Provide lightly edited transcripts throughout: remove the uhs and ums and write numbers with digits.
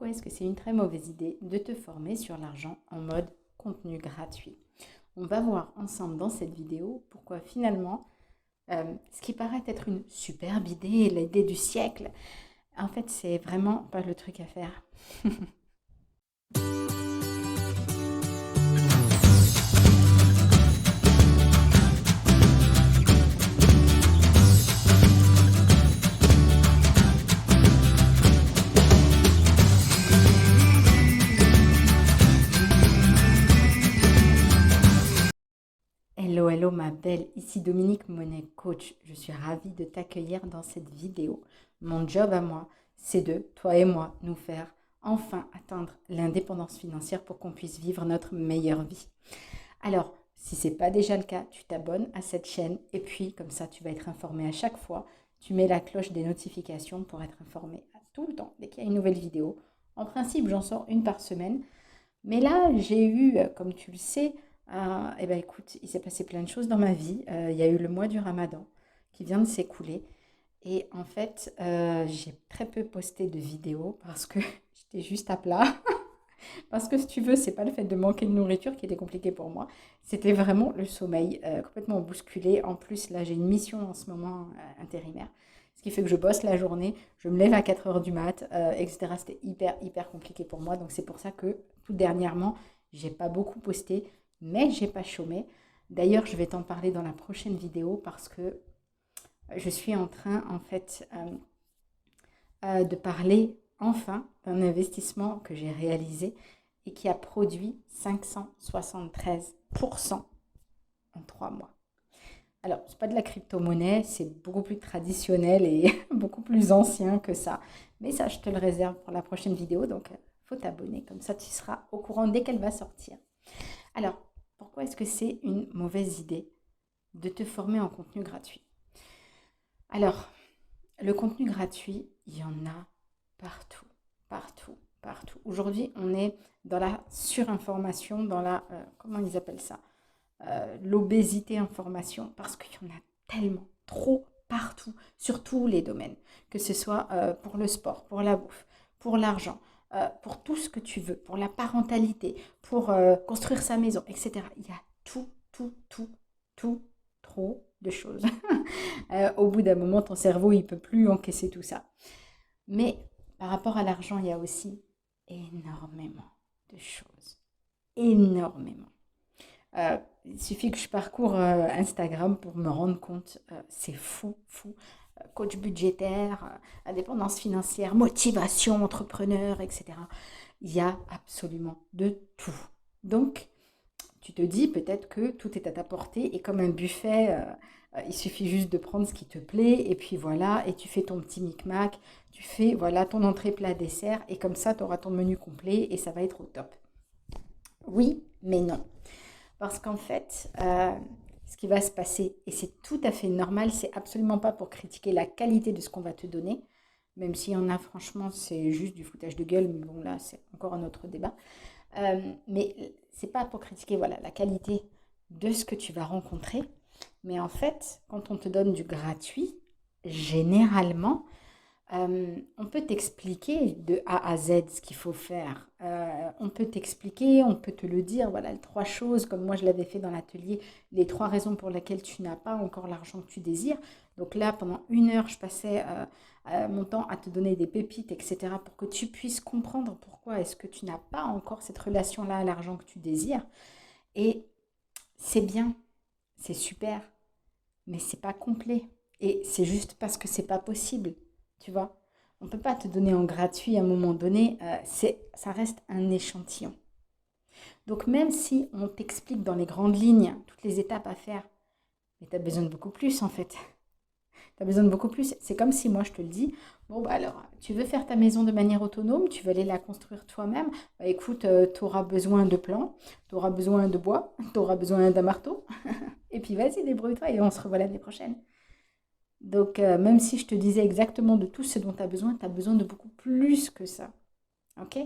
pourquoi est-ce que c'est une très mauvaise idée de te former sur l'argent en mode contenu gratuit. On va voir ensemble dans cette vidéo pourquoi finalement, ce qui paraît être une superbe idée, l'idée du siècle, en fait c'est vraiment pas le truc à faire. Hello, hello ma belle, ici Dominique Monet, coach. Je suis ravie de t'accueillir dans cette vidéo. Mon job à moi, c'est de, toi et moi, nous faire enfin atteindre l'indépendance financière pour qu'on puisse vivre notre meilleure vie. Alors, si ce n'est pas déjà le cas, tu t'abonnes à cette chaîne et puis comme ça, tu vas être informé à chaque fois. Tu mets la cloche des notifications pour être informé à tout le temps dès qu'il y a une nouvelle vidéo. En principe, j'en sors une par semaine. Mais là, j'ai eu, comme tu le sais, eh ben écoute, il s'est passé plein de choses dans ma vie. Il y a eu le mois du Ramadan qui vient de s'écouler. Et en fait, j'ai très peu posté de vidéos parce que j'étais juste à plat. Parce que si tu veux, c'est pas le fait de manquer de nourriture qui était compliqué pour moi. C'était vraiment le sommeil complètement bousculé. En plus, là, j'ai une mission en ce moment intérimaire. Ce qui fait que je bosse la journée, je me lève à 4 heures du mat, etc. C'était hyper compliqué pour moi. Donc c'est pour ça que tout dernièrement, j'ai pas beaucoup posté, mais j'ai pas chômé. D'ailleurs, je vais t'en parler dans la prochaine vidéo parce que je suis en train, en fait, de parler enfin d'un investissement que j'ai réalisé et qui a produit 573% en 3 mois. Alors, ce n'est pas de la crypto-monnaie, c'est beaucoup plus traditionnel et beaucoup plus ancien que ça. Mais ça, je te le réserve pour la prochaine vidéo, donc il faut t'abonner, comme ça tu seras au courant dès qu'elle va sortir. Alors, pourquoi est-ce que c'est une mauvaise idée de te former en contenu gratuit? Alors, le contenu gratuit, il y en a partout, partout, partout. Aujourd'hui, on est dans la surinformation, dans la, comment ils appellent ça? L'obésité information, parce qu'il y en a tellement, trop, partout, sur tous les domaines, que ce soit pour le sport, pour la bouffe, pour l'argent, pour tout ce que tu veux, pour la parentalité, pour construire sa maison, etc. Il y a tout, trop de choses. Au bout d'un moment, ton cerveau, il ne peut plus encaisser tout ça. Mais par rapport à l'argent, il y a aussi énormément de choses. Énormément. Il suffit que je parcours Instagram pour me rendre compte, c'est fou. Coach budgétaire, indépendance financière, motivation, entrepreneur, etc. Il y a absolument de tout. Donc, tu te dis peut-être que tout est à ta portée et comme un buffet, il suffit juste de prendre ce qui te plaît et puis voilà, et tu fais ton petit micmac, tu fais voilà ton entrée, plat, dessert et comme ça, tu auras ton menu complet et ça va être au top. Oui, mais non. Parce qu'en fait, ce qui va se passer, et c'est tout à fait normal, c'est absolument pas pour critiquer la qualité de ce qu'on va te donner, même s'il y en a, franchement, c'est juste du foutage de gueule, mais bon, là, c'est encore un autre débat. Mais c'est pas pour critiquer, voilà, la qualité de ce que tu vas rencontrer, mais en fait, quand on te donne du gratuit, généralement, on peut t'expliquer de A à Z ce qu'il faut faire. On peut t'expliquer, on peut te le dire, voilà, les 3 choses, comme moi je l'avais fait dans l'atelier, les 3 raisons pour lesquelles tu n'as pas encore l'argent que tu désires. Donc là, pendant 1 heure, je passais mon temps à te donner des pépites, etc., pour que tu puisses comprendre pourquoi est-ce que tu n'as pas encore cette relation-là à l'argent que tu désires. Et c'est bien, c'est super, mais c'est pas complet. Et c'est juste parce que c'est pas possible. Tu vois, on ne peut pas te donner en gratuit à un moment donné, ça reste un échantillon. Donc même si on t'explique dans les grandes lignes toutes les étapes à faire, mais tu as besoin de beaucoup plus en fait. Tu as besoin de beaucoup plus. C'est comme si moi je te le dis, bon bah alors, tu veux faire ta maison de manière autonome, tu veux aller la construire toi-même, bah écoute, tu auras besoin de plans, tu auras besoin de bois, tu auras besoin d'un marteau, et puis vas-y, débrouille-toi et on se revoit l'année prochaine. Donc, même si je te disais exactement de tout ce dont tu as besoin de beaucoup plus que ça. Ok?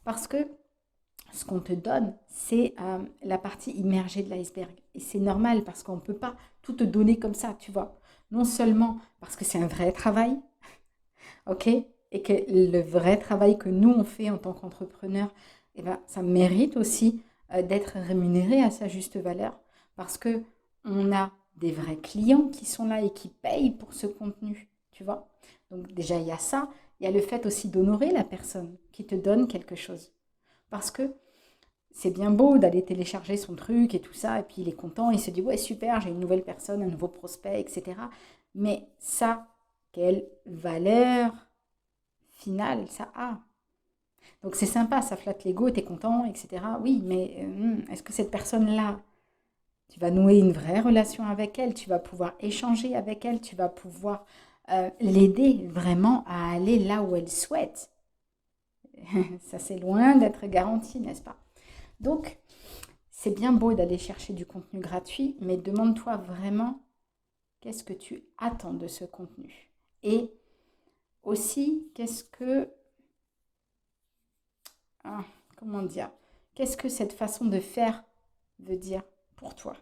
Parce que ce qu'on te donne, c'est la partie immergée de l'iceberg. Et c'est normal parce qu'on ne peut pas tout te donner comme ça, tu vois. Non seulement parce que c'est un vrai travail, ok? et que le vrai travail que nous, on fait en tant qu'entrepreneur, eh ben, ça mérite aussi d'être rémunéré à sa juste valeur parce que on a des vrais clients qui sont là et qui payent pour ce contenu, tu vois. Donc déjà, il y a ça. Il y a le fait aussi d'honorer la personne qui te donne quelque chose. Parce que c'est bien beau d'aller télécharger son truc et tout ça, et puis il est content, il se dit ouais super, j'ai une nouvelle personne, un nouveau prospect, etc. Mais ça, quelle valeur finale ça a? Donc c'est sympa, ça flatte l'ego, t'es content, etc. Oui, mais est-ce que cette personne-là, tu vas nouer une vraie relation avec elle, tu vas pouvoir échanger avec elle, tu vas pouvoir l'aider vraiment à aller là où elle souhaite? Ça c'est loin d'être garanti, n'est-ce pas? Donc, c'est bien beau d'aller chercher du contenu gratuit, mais demande-toi vraiment qu'est-ce que tu attends de ce contenu. Et aussi, ah, comment dire, qu'est-ce que cette façon de faire veut dire pour toi.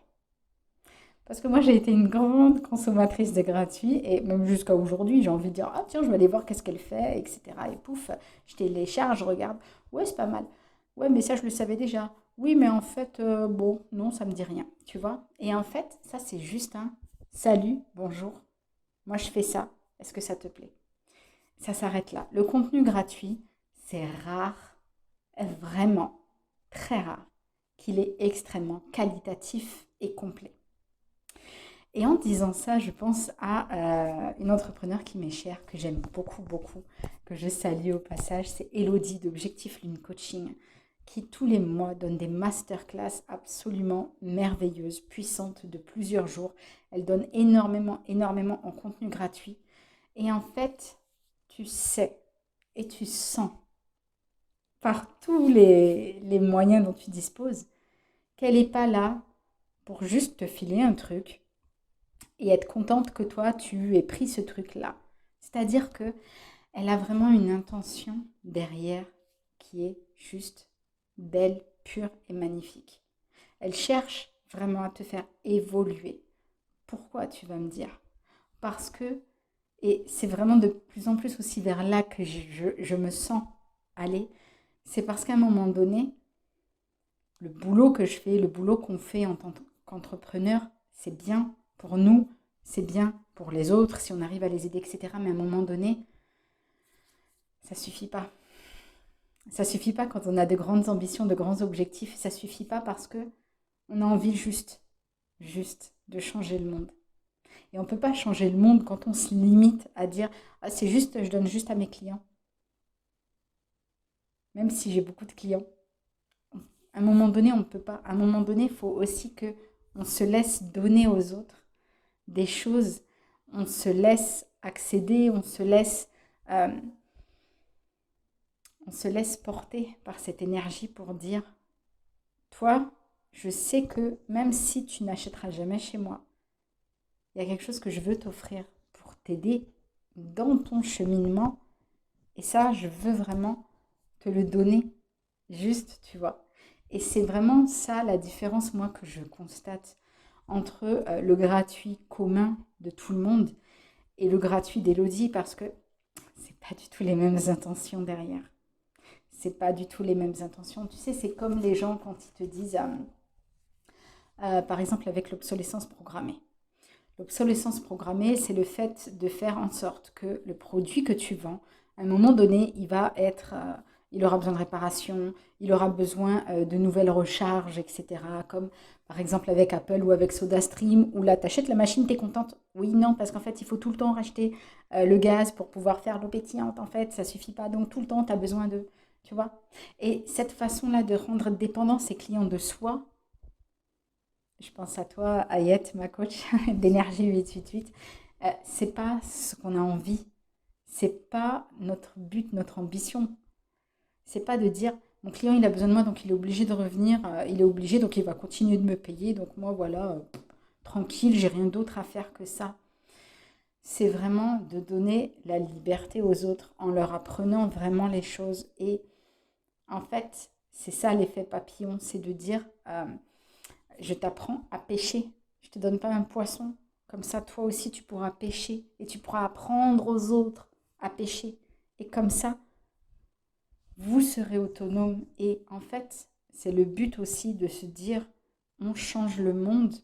Parce que moi, j'ai été une grande consommatrice de gratuit et même jusqu'à aujourd'hui, j'ai envie de dire, ah tiens, je vais aller voir qu'est-ce qu'elle fait, etc. Et pouf, je télécharge, je regarde. Ouais, c'est pas mal. Ouais, mais ça, je le savais déjà. Oui, mais en fait, bon, non, ça me dit rien, tu vois. Et en fait, ça, c'est juste un salut, bonjour. Moi, je fais ça. Est-ce que ça te plaît? Ça s'arrête là. Le contenu gratuit, c'est rare, vraiment très rare, qu'il est extrêmement qualitatif et complet. Et en disant ça, je pense à une entrepreneure qui m'est chère, que j'aime beaucoup, beaucoup, que je salue au passage. C'est Elodie d'Objectif Lune Coaching, qui tous les mois donne des masterclass absolument merveilleuses, puissantes, de plusieurs jours. Elle donne énormément, énormément en contenu gratuit. Et en fait, tu sais et tu sens par tous les moyens dont tu disposes qu'elle n'est pas là pour juste te filer un truc et être contente que toi, tu aies pris ce truc-là. C'est-à-dire que elle a vraiment une intention derrière qui est juste belle, pure et magnifique. Elle cherche vraiment à te faire évoluer. Pourquoi, tu vas me dire? Parce que, et c'est vraiment de plus en plus aussi vers là que je me sens aller, c'est parce qu'à un moment donné, le boulot que je fais, le boulot qu'on fait en tant qu'entrepreneur, c'est bien pour nous, c'est bien pour les autres, si on arrive à les aider, etc. Mais à un moment donné, ça suffit pas. Ça suffit pas quand on a de grandes ambitions, de grands objectifs. Ça suffit pas parce que on a envie juste de changer le monde. Et on peut pas changer le monde quand on se limite à dire ah, c'est juste, je donne juste à mes clients. Même si j'ai beaucoup de clients. À un moment donné, on ne peut pas. À un moment donné, il faut aussi que on se laisse donner aux autres des choses, on se laisse accéder, euh, on se laisse porter par cette énergie pour dire, toi, je sais que même si tu n'achèteras jamais chez moi, il y a quelque chose que je veux t'offrir pour t'aider dans ton cheminement. Et ça, je veux vraiment te le donner, juste, tu vois. Et c'est vraiment ça la différence, moi, que je constate entre le gratuit commun de tout le monde et le gratuit d'Elodie parce que c'est pas du tout les mêmes intentions derrière. C'est pas du tout les mêmes intentions. Tu sais, c'est comme les gens quand ils te disent, par exemple, avec l'obsolescence programmée. L'obsolescence programmée, c'est le fait de faire en sorte que le produit que tu vends, à un moment donné, il aura besoin de réparation, il aura besoin de nouvelles recharges, etc. Comme par exemple avec Apple ou avec SodaStream, où là, tu achètes la machine, tu es contente. Oui, non, parce qu'en fait, il faut tout le temps racheter le gaz pour pouvoir faire l'eau pétillante. En fait, ça suffit pas. Donc, tout le temps, tu as besoin de... Tu vois? Et cette façon-là de rendre dépendant ses clients de soi, je pense à toi, Ayette, ma coach d'énergie 888. C'est pas ce qu'on a envie. C'est pas notre but, notre ambition. C'est pas de dire mon client il a besoin de moi donc il est obligé de revenir, il est obligé donc il va continuer de me payer donc moi voilà tranquille, j'ai rien d'autre à faire que ça. C'est vraiment de donner la liberté aux autres en leur apprenant vraiment les choses et en fait c'est ça l'effet papillon, c'est de dire je t'apprends à pêcher. Je te donne pas un poisson. Comme ça, toi aussi, tu pourras pêcher et tu pourras apprendre aux autres à pêcher. Et comme ça, vous serez autonome. Et en fait, c'est le but aussi de se dire, on change le monde.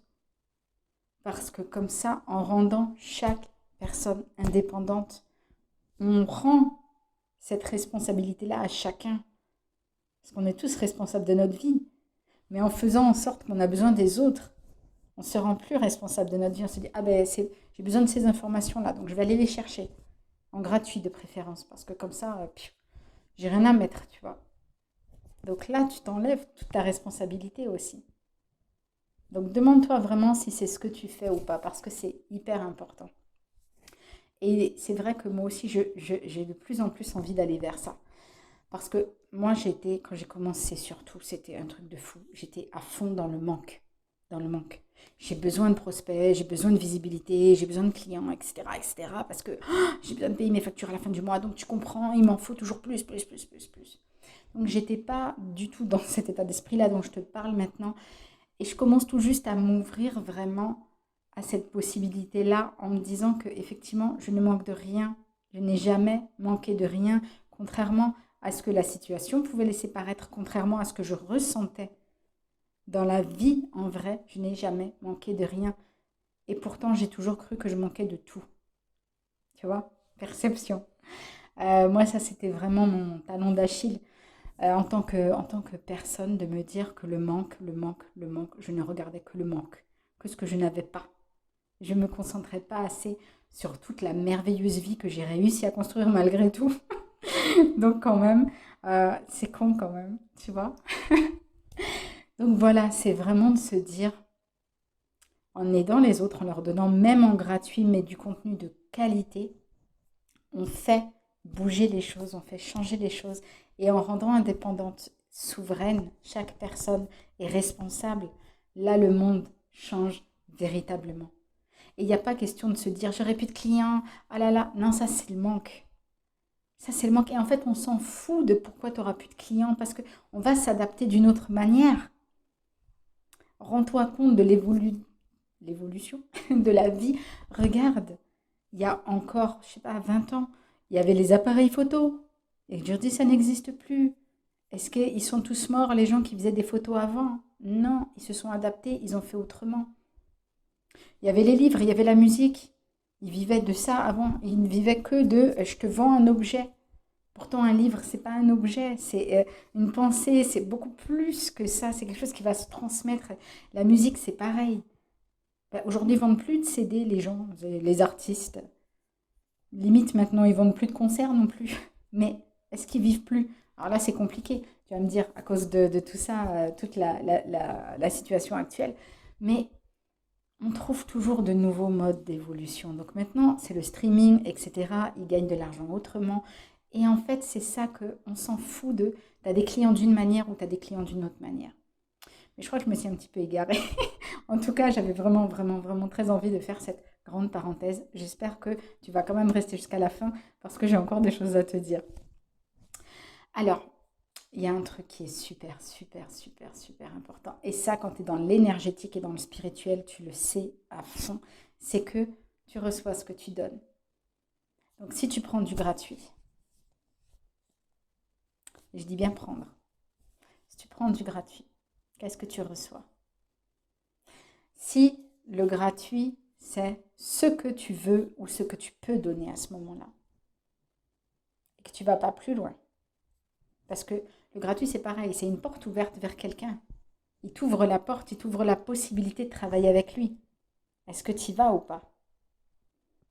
Parce que comme ça, en rendant chaque personne indépendante, on rend cette responsabilité-là à chacun. Parce qu'on est tous responsables de notre vie. Mais en faisant en sorte qu'on a besoin des autres, on ne se rend plus responsable de notre vie. On se dit, ah ben, j'ai besoin de ces informations-là, donc je vais aller les chercher. En gratuit de préférence. Parce que comme ça, j'ai rien à mettre, tu vois. Donc là, tu t'enlèves toute ta responsabilité aussi. Donc demande-toi vraiment si c'est ce que tu fais ou pas, parce que c'est hyper important. Et c'est vrai que moi aussi, j'ai de plus en plus envie d'aller vers ça. Parce que moi, quand j'ai commencé surtout, c'était un truc de fou. J'étais à fond dans le manque. Dans le manque. J'ai besoin de prospects, j'ai besoin de visibilité, j'ai besoin de clients, etc. etc. parce que j'ai besoin de payer mes factures à la fin du mois. Donc tu comprends, il m'en faut toujours plus, plus, plus, plus, plus. Donc j'étais pas du tout dans cet état d'esprit-là dont je te parle maintenant. Et je commence tout juste à m'ouvrir vraiment à cette possibilité-là en me disant que effectivement, je ne manque de rien. Je n'ai jamais manqué de rien, contrairement à ce que la situation pouvait laisser paraître, contrairement à ce que je ressentais. Dans la vie, en vrai, je n'ai jamais manqué de rien. Et pourtant, j'ai toujours cru que je manquais de tout. Tu vois? Perception. Moi, ça, c'était vraiment mon talon d'Achille en tant que personne, de me dire que le manque, le manque, le manque, je ne regardais que le manque, que ce que je n'avais pas. Je ne me concentrais pas assez sur toute la merveilleuse vie que j'ai réussi à construire malgré tout. Donc quand même, c'est con quand même, tu vois. Donc voilà, c'est vraiment de se dire, en aidant les autres, en leur donnant même en gratuit, mais du contenu de qualité, on fait bouger les choses, on fait changer les choses. Et en rendant indépendante, souveraine, chaque personne est responsable. Là, le monde change véritablement. Et il n'y a pas question de se dire, j'aurai plus de clients, ah là là. Non, ça c'est le manque. Ça c'est le manque. Et en fait, on s'en fout de pourquoi tu n'auras plus de clients, parce qu'on va s'adapter d'une autre manière. Rends-toi compte de l'évolution de la vie. Regarde, il y a encore, je sais pas, 20 ans, il y avait les appareils photo. Et aujourd'hui, ça n'existe plus. Est-ce qu'ils sont tous morts, les gens qui faisaient des photos avant? Non, ils se sont adaptés, ils ont fait autrement. Il y avait les livres, il y avait la musique. Ils vivaient de ça avant. Ils ne vivaient que de je te vends un objet. Pourtant, un livre, c'est pas un objet, c'est une pensée, c'est beaucoup plus que ça. C'est quelque chose qui va se transmettre. La musique, c'est pareil. Ben, aujourd'hui, ils vendent plus de CD, les gens, les artistes. Limite, maintenant, ils vendent plus de concerts non plus. Mais est-ce qu'ils vivent plus? Alors là, c'est compliqué. Tu vas me dire, à cause de tout ça, toute la situation actuelle. Mais on trouve toujours de nouveaux modes d'évolution. Donc maintenant, c'est le streaming, etc. Ils gagnent de l'argent autrement. Et en fait, c'est ça qu'on s'en fout de. Tu as des clients d'une manière ou tu as des clients d'une autre manière. Mais je crois que je me suis un petit peu égarée. En tout cas, j'avais vraiment, vraiment, vraiment très envie de faire cette grande parenthèse. J'espère que tu vas quand même rester jusqu'à la fin parce que j'ai encore des choses à te dire. Alors, il y a un truc qui est super, super, super, super important. Et ça, quand tu es dans l'énergétique et dans le spirituel, tu le sais à fond. C'est que tu reçois ce que tu donnes. Donc, si tu prends du gratuit, je dis bien prendre. Si tu prends du gratuit, qu'est-ce que tu reçois? Si le gratuit, c'est ce que tu veux ou ce que tu peux donner à ce moment-là, et que tu ne vas pas plus loin. Parce que le gratuit, c'est pareil, c'est une porte ouverte vers quelqu'un. Il t'ouvre la porte, il t'ouvre la possibilité de travailler avec lui. Est-ce que tu y vas ou pas?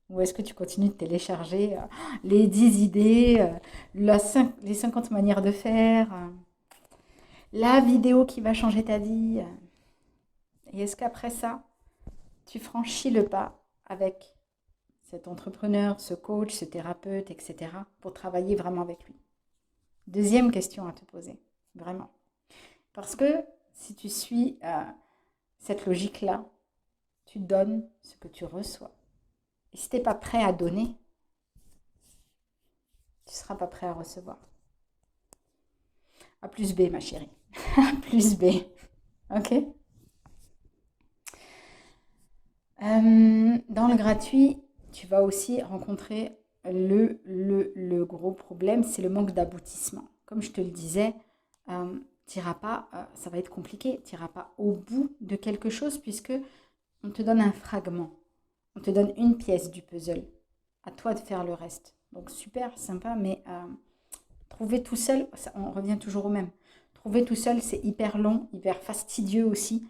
Ou est-ce que tu continues de télécharger les 10 idées, les 50 manières de faire, la vidéo qui va changer ta vie? Et est-ce qu'après ça, tu franchis le pas avec cet entrepreneur, ce coach, ce thérapeute, etc., pour travailler vraiment avec lui? Deuxième question à te poser, vraiment. Parce que si tu suis cette logique-là, tu donnes ce que tu reçois. Et si tu n'es pas prêt à donner, tu ne seras pas prêt à recevoir. A plus B, ma chérie. A plus B. Ok? Dans le gratuit, tu vas aussi rencontrer le gros problème, c'est le manque d'aboutissement. Comme je te le disais, t'iras pas, ça va être compliqué, tu n'iras pas au bout de quelque chose puisque on te donne un fragment, on te donne une pièce du puzzle. À toi de faire le reste. Donc super, sympa, mais trouver tout seul, on revient toujours au même. Trouver tout seul, c'est hyper long, hyper fastidieux aussi.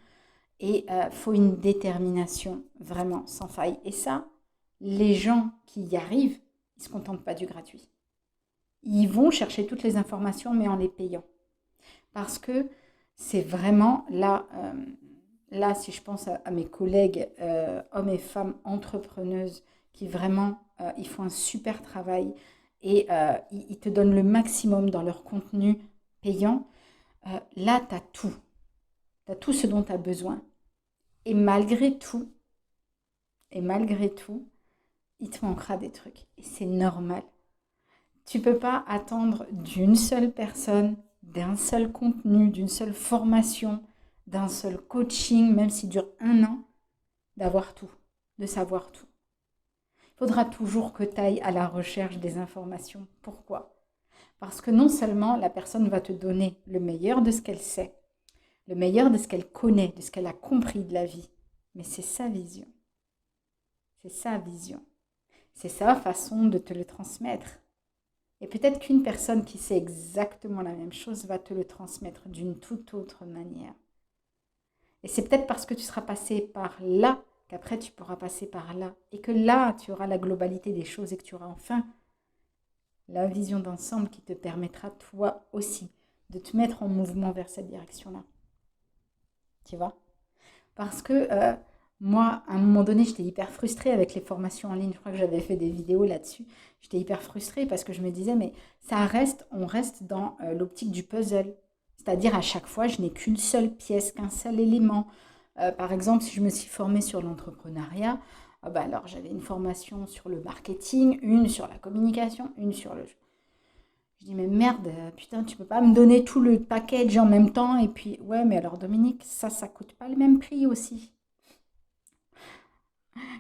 Et faut une détermination, vraiment, sans faille. Et ça, les gens qui y arrivent, ils ne se contentent pas du gratuit. Ils vont chercher toutes les informations, mais en les payant. Parce que c'est vraiment là, là, si je pense à mes collègues, hommes et femmes entrepreneuses, qui vraiment, ils font un super travail et ils te donnent le maximum dans leur contenu payant, là, tu as tout. Tu as tout ce dont tu as besoin. Et malgré tout, il te manquera des trucs. Et c'est normal. Tu ne peux pas attendre d'une seule personne, d'un seul contenu, d'une seule formation, d'un seul coaching, même s'il dure 1 an, d'avoir tout, de savoir tout. Il faudra toujours que tu ailles à la recherche des informations. Pourquoi? Parce que non seulement la personne va te donner le meilleur de ce qu'elle sait, le meilleur de ce qu'elle connaît, de ce qu'elle a compris de la vie, mais c'est sa vision. C'est sa vision. C'est sa façon de te le transmettre. Et peut-être qu'une personne qui sait exactement la même chose va te le transmettre d'une toute autre manière. Et c'est peut-être parce que tu seras passé par là qu'après tu pourras passer par là. Et que là, tu auras la globalité des choses et que tu auras enfin la vision d'ensemble qui te permettra toi aussi de te mettre en mouvement vers cette direction-là. Tu vois? Parce que moi, à un moment donné, j'étais hyper frustrée avec les formations en ligne. Je crois que j'avais fait des vidéos là-dessus. J'étais hyper frustrée parce que je me disais, mais on reste dans l'optique du puzzle. C'est-à-dire, à chaque fois, je n'ai qu'une seule pièce, qu'un seul élément. Par exemple, si je me suis formée sur l'entrepreneuriat, bah alors j'avais une formation sur le marketing, une sur la communication, une sur le... Je dis, mais merde, putain, tu peux pas me donner tout le package en même temps. Et puis, ouais, mais alors Dominique, ça coûte pas le même prix aussi.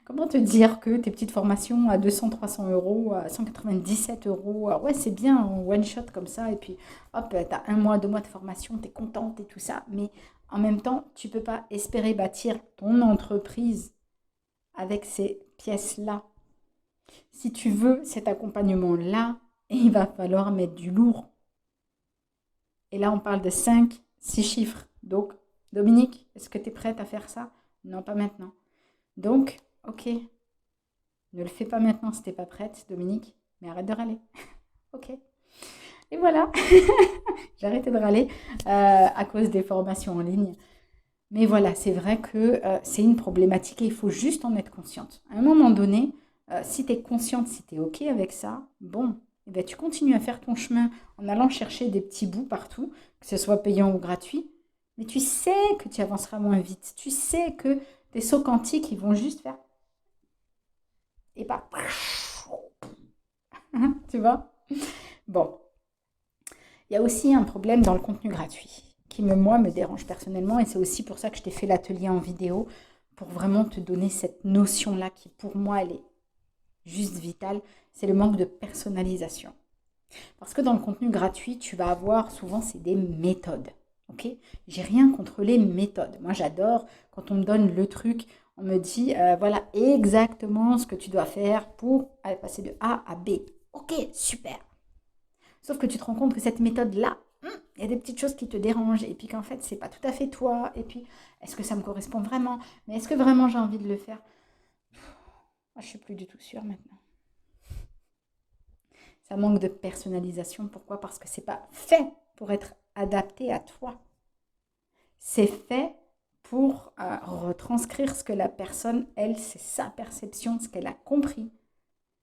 Comment te dire que tes petites formations à 200-300 euros, à 197 euros, ouais, c'est bien en one shot comme ça, et puis hop, tu as 1 mois, 2 mois de formation, tu es contente et tout ça, mais en même temps, tu ne peux pas espérer bâtir ton entreprise avec ces pièces-là. Si tu veux cet accompagnement-là, il va falloir mettre du lourd. Et là, on parle de 5, 6 chiffres. Donc, Dominique, est-ce que tu es prête à faire ça? Non, pas maintenant. Donc, ok, ne le fais pas maintenant si t'es pas prête, Dominique, mais arrête de râler. Ok. Et voilà, j'ai arrêté de râler à cause des formations en ligne. Mais voilà, c'est vrai que c'est une problématique et il faut juste en être consciente. À un moment donné, si tu es consciente, si tu es OK avec ça, bon, eh ben, tu continues à faire ton chemin en allant chercher des petits bouts partout, que ce soit payant ou gratuit. Mais tu sais que tu avanceras moins vite. Tu sais que tes sauts quantiques, ils vont juste faire et pas... Tu vois? Bon, il y a aussi un problème dans le contenu gratuit qui, moi, me dérange personnellement et c'est aussi pour ça que je t'ai fait l'atelier en vidéo pour vraiment te donner cette notion-là qui, pour moi, elle est juste vitale, c'est le manque de personnalisation. Parce que dans le contenu gratuit, tu vas avoir souvent, c'est des méthodes. Ok? J'ai rien contre les méthodes. Moi, j'adore quand on me donne le truc, on me dit, voilà exactement ce que tu dois faire pour passer de A à B. Ok, super. Sauf que tu te rends compte que cette méthode-là, il y a des petites choses qui te dérangent et puis qu'en fait, c'est pas tout à fait toi. Et puis, est-ce que ça me correspond vraiment? Mais est-ce que vraiment j'ai envie de le faire? Moi, je suis plus du tout sûre maintenant. Ça manque de personnalisation. Pourquoi? Parce que c'est pas fait pour être adapté à toi. C'est fait pour retranscrire ce que la personne, elle, c'est sa perception, ce qu'elle a compris.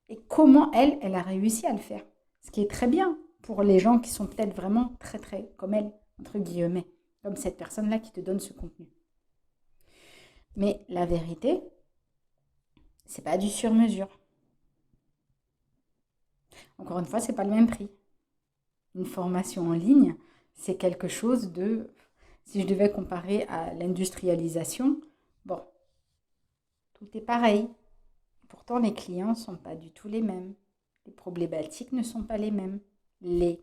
Et comment elle a réussi à le faire. Ce qui est très bien pour les gens qui sont peut-être vraiment très, très comme elle, entre guillemets. Comme cette personne-là qui te donne ce contenu. Mais la vérité, c'est pas du sur-mesure. Encore une fois, c'est pas le même prix. Une formation en ligne, c'est quelque chose de... Si je devais comparer à l'industrialisation, bon, tout est pareil. Pourtant, les clients ne sont pas du tout les mêmes. Les problématiques ne sont pas les mêmes. Les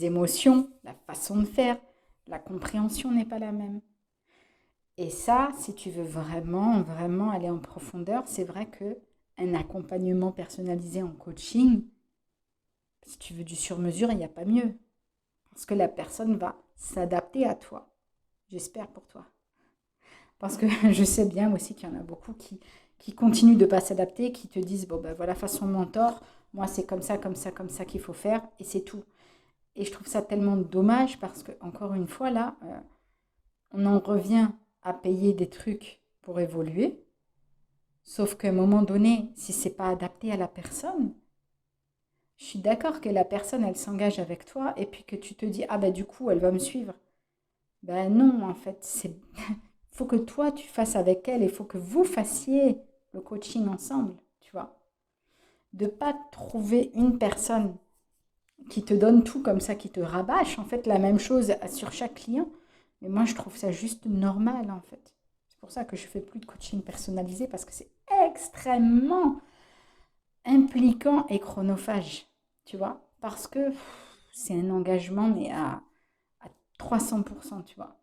émotions, la façon de faire, la compréhension n'est pas la même. Et ça, si tu veux vraiment, vraiment aller en profondeur, c'est vrai que un accompagnement personnalisé en coaching, si tu veux du sur-mesure, il n'y a pas mieux. Parce que la personne va s'adapter à toi. J'espère pour toi. Parce que je sais bien aussi qu'il y en a beaucoup qui continuent de ne pas s'adapter, qui te disent, bon ben voilà, façon mentor, moi c'est comme ça, comme ça, comme ça qu'il faut faire, et c'est tout. Et je trouve ça tellement dommage parce que, encore une fois, là, on en revient à payer des trucs pour évoluer. Sauf qu'à un moment donné, si c'est pas adapté à la personne, je suis d'accord que la personne, elle s'engage avec toi et puis que tu te dis, ah ben du coup, elle va me suivre. Ben non, en fait, c'est faut que toi, tu fasses avec elle, il faut que vous fassiez le coaching ensemble, tu vois. De pas trouver une personne qui te donne tout comme ça, qui te rabâche, en fait, la même chose sur chaque client. Mais moi, je trouve ça juste normal, en fait. C'est pour ça que je fais plus de coaching personnalisé, parce que c'est extrêmement impliquant et chronophage, tu vois. Parce que c'est un engagement, mais à 300%, tu vois.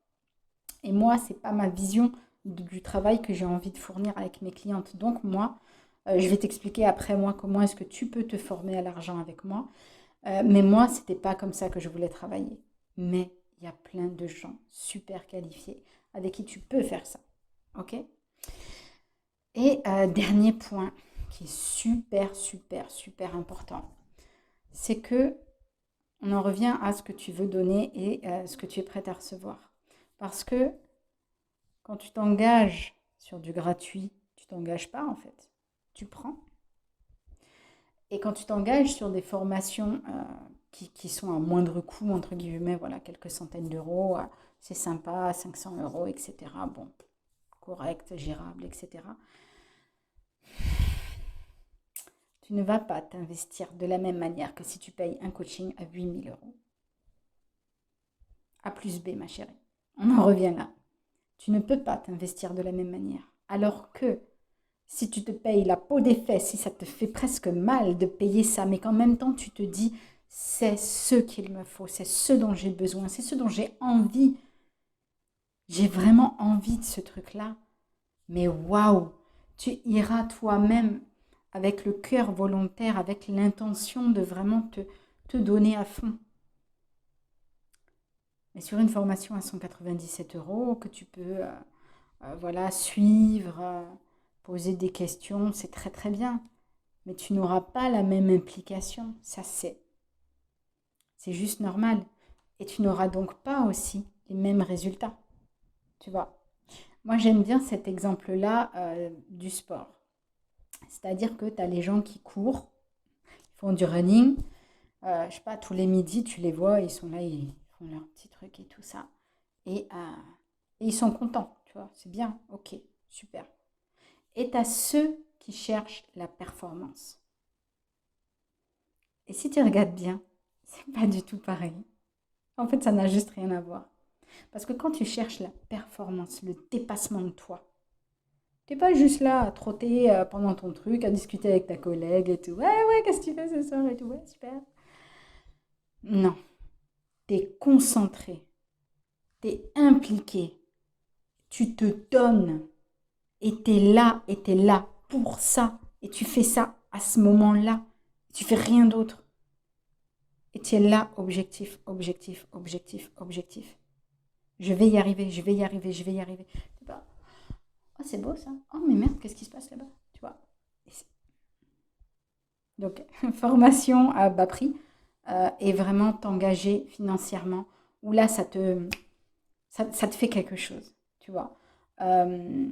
Et moi, c'est pas ma vision du travail que j'ai envie de fournir avec mes clientes. Donc moi, je vais t'expliquer après moi comment est-ce que tu peux te former à l'argent avec moi. Mais moi, c'était pas comme ça que je voulais travailler. Mais il y a plein de gens super qualifiés avec qui tu peux faire ça. Ok? Et dernier point qui est super, super, super important, c'est que on en revient à ce que tu veux donner et ce que tu es prête à recevoir. Parce que quand tu t'engages sur du gratuit, tu t'engages pas en fait. Tu prends. Et quand tu t'engages sur des formations qui sont à moindre coût, entre guillemets, voilà, quelques centaines d'euros, c'est sympa, 500 euros, etc. Bon, correct, gérable, etc. Tu ne vas pas t'investir de la même manière que si tu payes un coaching à 8 000 euros. A plus B, ma chérie. On en revient là. Tu ne peux pas t'investir de la même manière. Alors que si tu te payes la peau des fesses, si ça te fait presque mal de payer ça, mais qu'en même temps tu te dis, c'est ce qu'il me faut, c'est ce dont j'ai besoin, c'est ce dont j'ai envie. J'ai vraiment envie de ce truc-là. Mais waouh, tu iras toi-même avec le cœur volontaire, avec l'intention de vraiment te donner à fond. Mais sur une formation à 197 euros que tu peux voilà, suivre, poser des questions, c'est très très bien. Mais tu n'auras pas la même implication, ça c'est juste normal. Et tu n'auras donc pas aussi les mêmes résultats, tu vois. Moi j'aime bien cet exemple-là du sport. C'est-à-dire que tu as les gens qui courent, ils font du running, je sais pas, tous les midis tu les vois, ils sont là, ils font leur petit truc et tout ça. Et ils sont contents, tu vois, c'est bien, ok, super. Et tu as ceux qui cherchent la performance. Et si tu regardes bien, c'est pas du tout pareil. En fait, ça n'a juste rien à voir. Parce que quand tu cherches la performance, le dépassement de toi, t'es pas juste là à trotter pendant ton truc, à discuter avec ta collègue et tout. Ouais, ouais, qu'est-ce que tu fais ce soir et tout. Ouais, super. Non, t'es concentré, t'es impliqué, tu te donnes et t'es là pour ça. Et tu fais ça à ce moment-là. Tu fais rien d'autre. Et tu es là, objectif, objectif, objectif, objectif. Je vais y arriver, je vais y arriver, je vais y arriver. Tu vois, oh, c'est beau ça. Oh, mais merde, qu'est-ce qui se passe là-bas? Tu vois. Donc, formation à bas prix et vraiment t'engager financièrement, où là, ça te fait quelque chose, tu vois. Euh,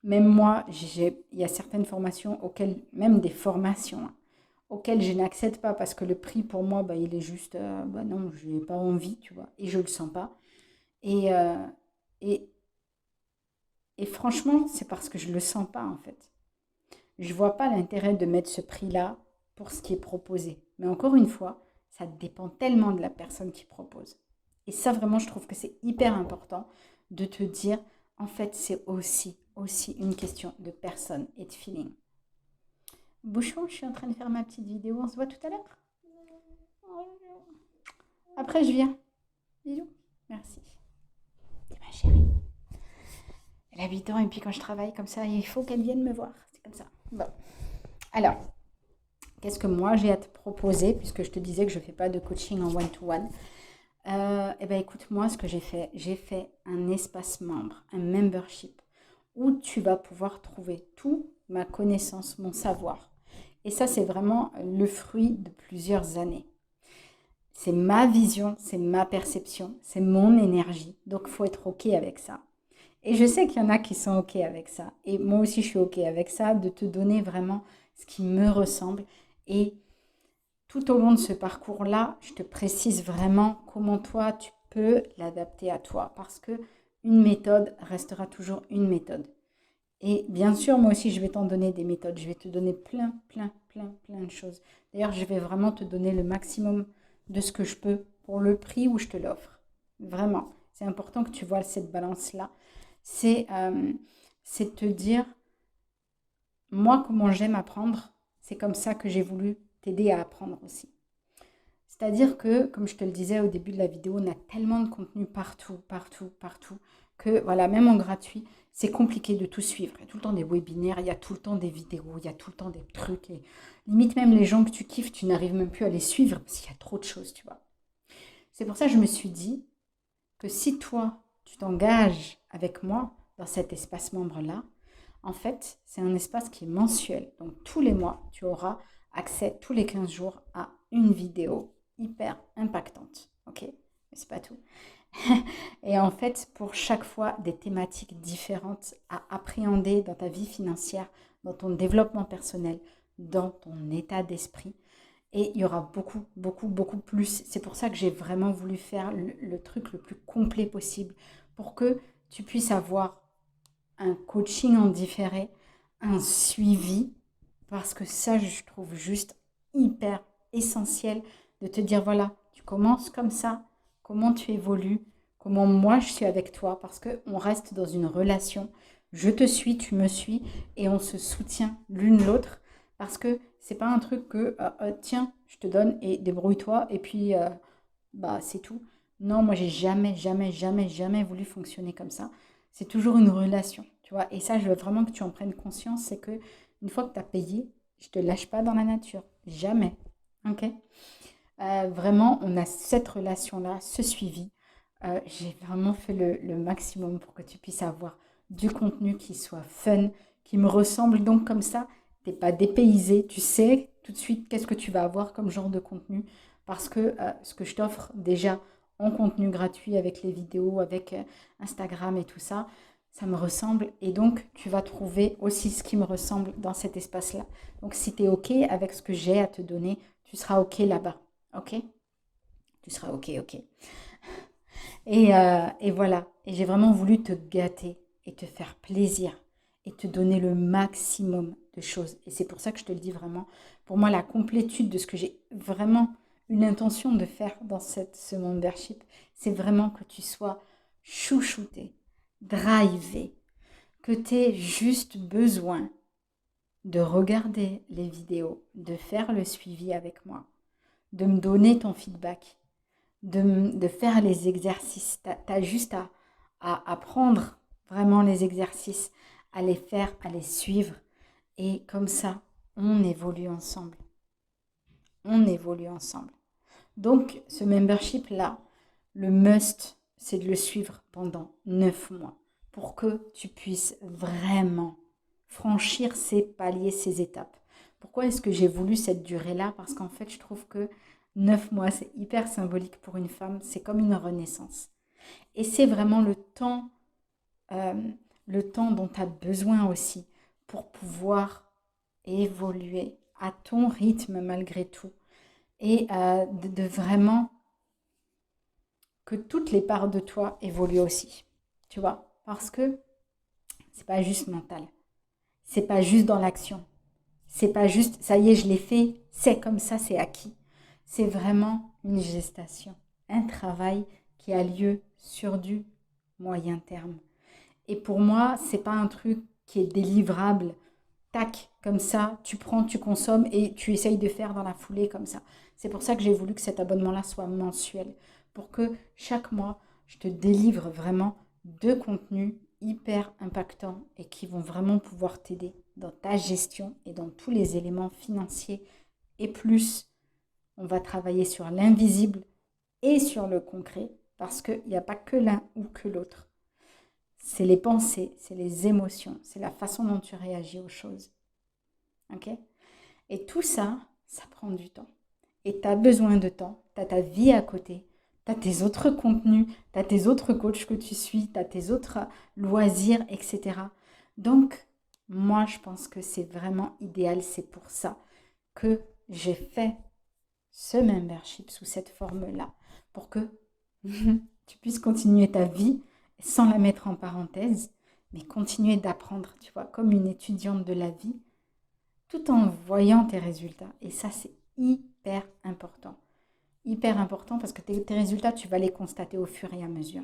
Même moi, il y a certaines formations auxquelles, même des formations, hein, auxquelles je n'accède pas parce que le prix pour moi, bah, il est juste, bah non, je n'ai pas envie, tu vois, et je ne le sens pas. Et, et, et franchement, c'est parce que je ne le sens pas en fait. Je ne vois pas l'intérêt de mettre ce prix-là pour ce qui est proposé. Mais encore une fois, ça dépend tellement de la personne qui propose. Et ça, vraiment, je trouve que c'est hyper important de te dire, en fait, c'est aussi une question de personne et de feeling. Bouchon, je suis en train de faire ma petite vidéo. On se voit tout à l'heure. Après, je viens. Bisous. Merci. C'est ma chérie. Elle a 8 ans et puis quand je travaille comme ça, il faut qu'elle vienne me voir. C'est comme ça. Bon. Alors, qu'est-ce que moi j'ai à te proposer puisque je te disais que je ne fais pas de coaching en one-to-one. Eh bien, écoute, moi, ce que j'ai fait un espace membre, un membership, où tu vas pouvoir trouver toute ma connaissance, mon savoir. Et ça, c'est vraiment le fruit de plusieurs années. C'est ma vision, c'est ma perception, c'est mon énergie. Donc, il faut être OK avec ça. Et je sais qu'il y en a qui sont OK avec ça. Et moi aussi, je suis OK avec ça, de te donner vraiment ce qui me ressemble. Et tout au long de ce parcours-là, je te précise vraiment comment toi, tu peux l'adapter à toi. Parce que une méthode restera toujours une méthode. Et bien sûr, moi aussi, je vais t'en donner des méthodes. Je vais te donner plein de choses. D'ailleurs, je vais vraiment te donner le maximum de ce que je peux pour le prix où je te l'offre. Vraiment. C'est important que tu vois cette balance-là. C'est c'est te dire, moi, comment j'aime apprendre, c'est comme ça que j'ai voulu t'aider à apprendre aussi. C'est-à-dire que, comme je te le disais au début de la vidéo, on a tellement de contenu partout, que voilà, même en gratuit, c'est compliqué de tout suivre. Il y a tout le temps des webinaires, il y a tout le temps des vidéos, il y a tout le temps des trucs. Et limite même les gens que tu kiffes, tu n'arrives même plus à les suivre parce qu'il y a trop de choses, tu vois. C'est pour ça que je me suis dit que si toi, tu t'engages avec moi dans cet espace membre-là, en fait, c'est un espace qui est mensuel. Donc tous les mois, tu auras accès tous les 15 jours à une vidéo hyper impactante. Ok? Mais c'est pas tout. Et en fait, pour chaque fois, des thématiques différentes à appréhender dans ta vie financière, dans ton développement personnel, dans ton état d'esprit. Et il y aura beaucoup plus. C'est pour ça que j'ai vraiment voulu faire le truc le plus complet possible pour que tu puisses avoir un coaching en différé, un suivi, parce que ça, je trouve juste hyper essentiel de te dire, voilà, tu commences comme ça, comment tu évolues, comment moi je suis avec toi, parce qu'on reste dans une relation, je te suis, tu me suis, et on se soutient l'une l'autre, parce que c'est pas un truc que, tiens, je te donne et débrouille-toi, et puis, bah, c'est tout. Non, moi, j'ai jamais voulu fonctionner comme ça. C'est toujours une relation, tu vois. Et ça, je veux vraiment que tu en prennes conscience, c'est que une fois que tu as payé, je te lâche pas dans la nature. Jamais. Ok? Vraiment, on a cette relation-là, ce suivi. J'ai vraiment fait le maximum pour que tu puisses avoir du contenu qui soit fun, qui me ressemble. Donc comme ça, t'es pas dépaysé. Tu sais tout de suite qu'est-ce que tu vas avoir comme genre de contenu. Parce que ce que je t'offre déjà en contenu gratuit avec les vidéos, avec Instagram et tout ça, ça me ressemble. Et donc, tu vas trouver aussi ce qui me ressemble dans cet espace-là. Donc, si tu es OK avec ce que j'ai à te donner, tu seras OK là-bas. OK? Tu seras OK, OK. Et voilà. Et j'ai vraiment voulu te gâter et te faire plaisir et te donner le maximum de choses. Et c'est pour ça que je te le dis vraiment. Pour moi, la complétude de ce que j'ai vraiment une intention de faire dans ce membership, c'est vraiment que tu sois chouchouté, drivé, que tu aies juste besoin de regarder les vidéos, de faire le suivi avec moi, de me donner ton feedback, de faire les exercices. Tu as juste à apprendre vraiment les exercices, à les faire, à les suivre. Et comme ça, on évolue ensemble. On évolue ensemble. Donc, ce membership-là, le must, c'est de le suivre pendant 9 mois pour que tu puisses vraiment franchir ces paliers, ces étapes. Pourquoi est-ce que j'ai voulu cette durée-là? Parce qu'en fait, je trouve que 9 mois, c'est hyper symbolique pour une femme. C'est comme une renaissance. Et c'est vraiment euh, le temps dont tu as besoin aussi pour pouvoir évoluer à ton rythme malgré tout. Et de vraiment que toutes les parts de toi évoluent aussi. Tu vois? Parce que c'est pas juste mental. C'est pas juste dans l'action. C'est pas juste, ça y est, je l'ai fait, c'est comme ça, c'est acquis. C'est vraiment une gestation, un travail qui a lieu sur du moyen terme. Et pour moi, c'est pas un truc qui est délivrable tac, comme ça, tu prends, tu consommes et tu essayes de faire dans la foulée comme ça. C'est pour ça que j'ai voulu que cet abonnement-là soit mensuel, pour que chaque mois, je te délivre vraiment deux contenus hyper impactants et qui vont vraiment pouvoir t'aider dans ta gestion et dans tous les éléments financiers. Et plus, on va travailler sur l'invisible et sur le concret, parce qu'il n'y a pas que l'un ou que l'autre. C'est les pensées, c'est les émotions, c'est la façon dont tu réagis aux choses. Ok? Et tout ça, ça prend du temps. Et tu as besoin de temps, tu as ta vie à côté, tu as tes autres contenus, tu as tes autres coachs que tu suis, tu as tes autres loisirs, etc. Donc, moi, je pense que c'est vraiment idéal. C'est pour ça que j'ai fait ce membership sous cette forme-là, pour que tu puisses continuer ta vie sans la mettre en parenthèse, mais continuer d'apprendre, tu vois, comme une étudiante de la vie, tout en voyant tes résultats. Et ça, c'est hyper important. Hyper important parce que tes résultats, tu vas les constater au fur et à mesure.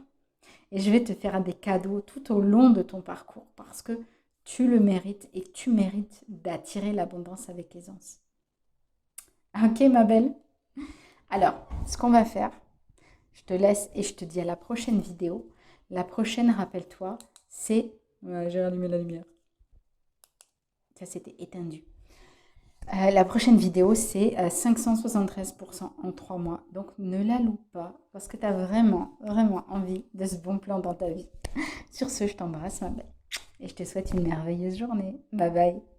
Et je vais te faire des cadeaux tout au long de ton parcours parce que tu le mérites et tu mérites d'attirer l'abondance avec aisance. Ok, ma belle? Alors, ce qu'on va faire, je te laisse et je te dis à la prochaine vidéo. La prochaine, rappelle-toi, c'est... Ouais, j'ai rallumé la lumière. Ça, c'était éteint. La prochaine vidéo, c'est 573% en 3 mois. Donc, ne la loupe pas parce que tu as vraiment, vraiment envie de ce bon plan dans ta vie. Sur ce, je t'embrasse, ma belle. Et je te souhaite une merveilleuse journée. Bye bye.